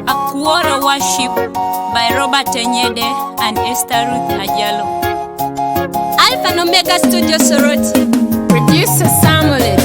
Akuora Worship by Robert Enyede and Esther Ruth Ajalo. Alpha and Omega Studio Soroti. Producer Samuel.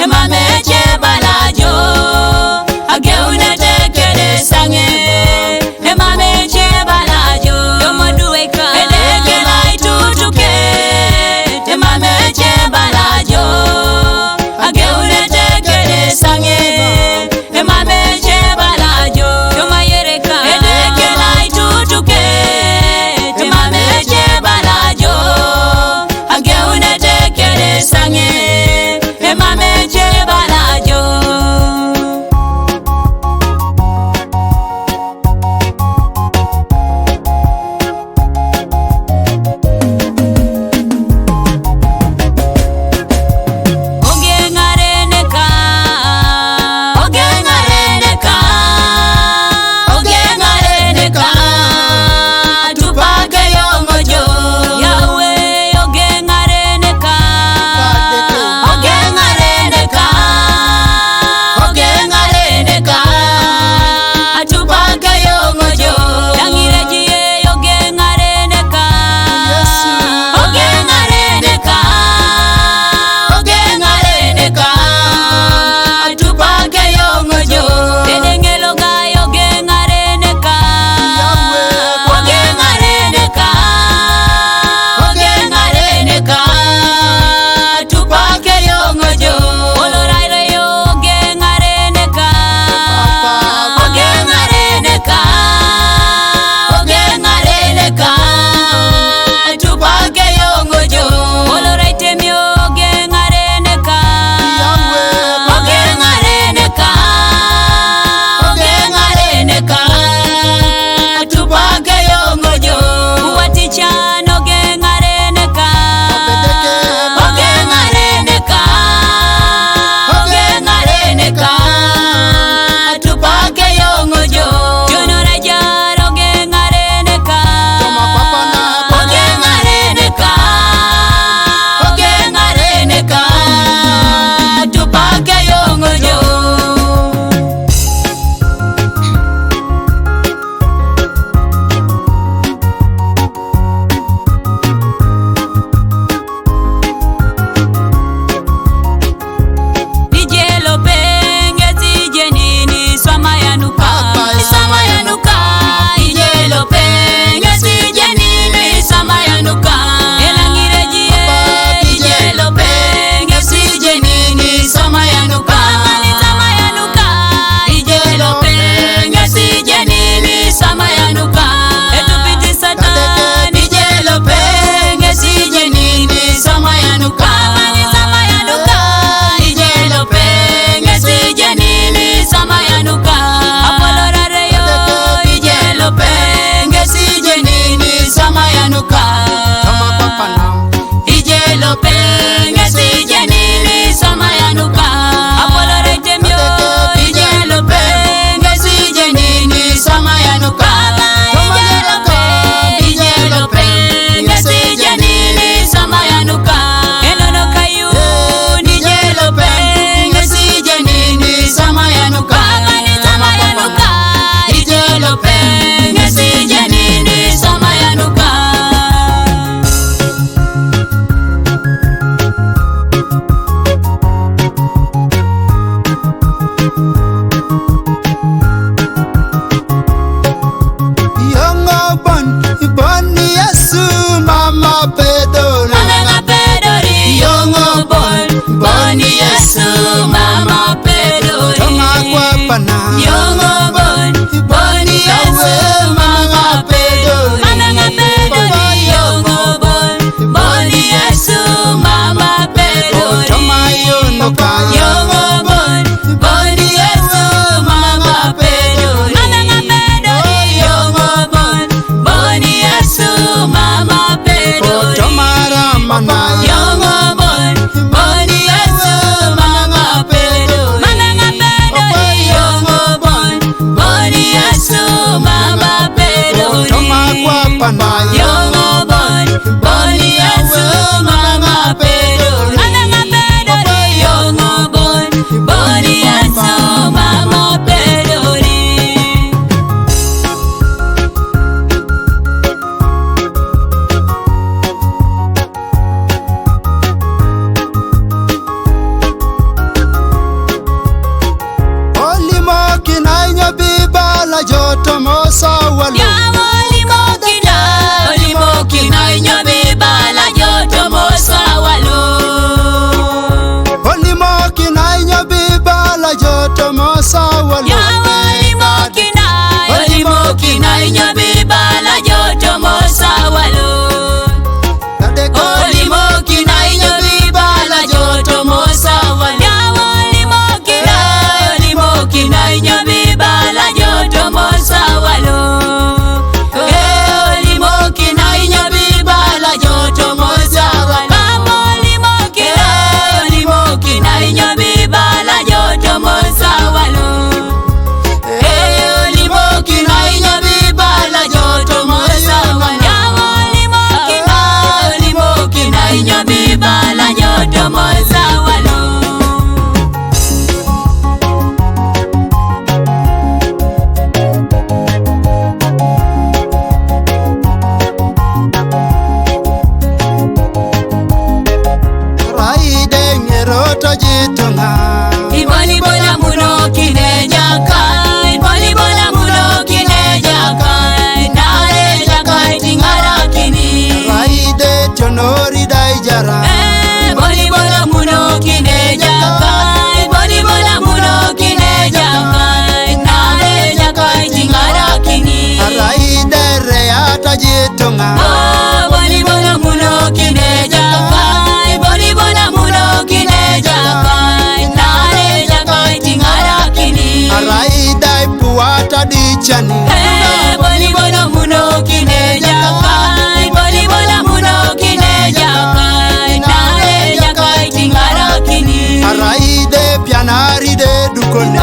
Mama pana Yongo bon, boni Yesu mama pedori. Mama pedori, yongo bon, boni Yesu mama pedori. Toma yono kaya Yongo bon, boni Yesu mama pedori. Mama pedori, yongo bon, boni Yesu mama pedori. Toma ramana Yongo bon, boni Yesu mama pedori. Mama pedori, yongo bon, boni Yesu mama pedori. Toma kwa pana Yongo bon, boni Yesu mama pedori. Mama pedori, yongo bon, boni Yesu mama pedori. olimo kinainya bibala joto mosa walo Olimo kinainya bibala joto mosa walo. olimo kinainya bibala joto mosa walo Olimo kinainya bibala joto mosa walo. Olimo kinainya bibala joto mosa walo. Olimo kinainya bibala joto mosa walo. Olimo kinainya bibala joto mosa walo. Olimo kinainya bibala joto mosa walo. Olimo kinainya bibala joto mosa walo. Olimo kinainya bibala joto mosa walo. raide ngerota jitunga Iboli bola muno kineja kai, iboli bola muno kineja kai, nare jakai tingara kini. raide tionori daijara Iboli bola muno kineja kai, iboli bola muno kineja kai, nare jakai tingara kini. raide reata jitunga Iboli bola muno kineja kai, iboli bola muno kineja kai, nare jakai tingara kini. raide puata dichani Boli bola muno kineja kai, boli bola muno kineja kai, nare jakai tingara kini. raide pianari de dukone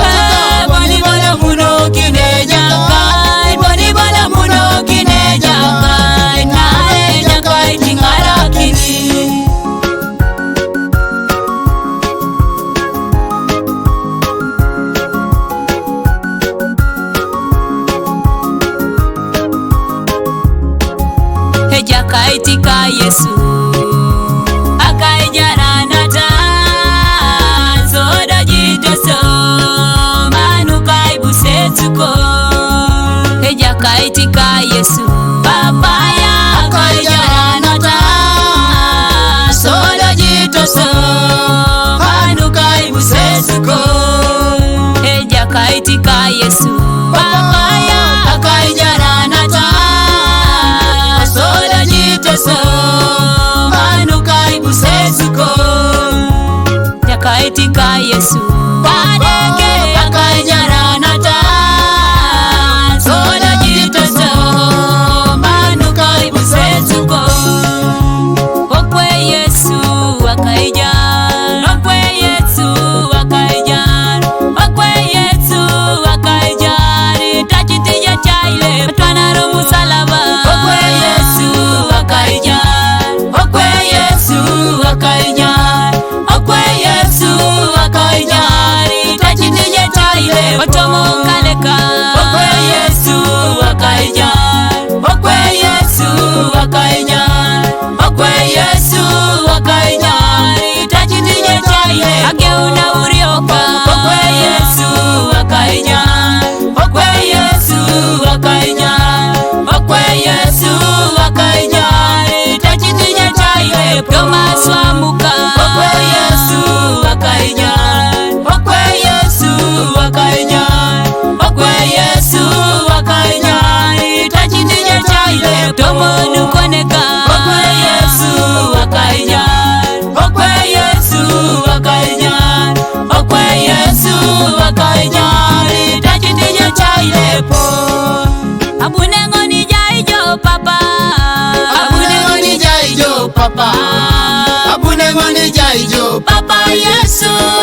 Boli bola muno kineja kai, boli bola muno kineja kai, nare jakai tingara kini. Jakaitika Yesu akaijaranata zoda jitoso manukai busetuko. Jakaitika Yesu papaya akaijaranata zoda jitoso manukai busetuko. Jakaitika Yesu papaya akaijaranata soda jitoso manukai busesuko. Jakaitika Yesu padeke akaijaranata soda jitoso manukai busesuko. Okwe Yesu akaijan, okwe Yesu akaijan, okwe Yesu akaijan, tachitija chaile twanaro musalaba. Okwe Yesu akaijan, okwe Yesu akaijan, okwe Yesu akaijan. Yesu.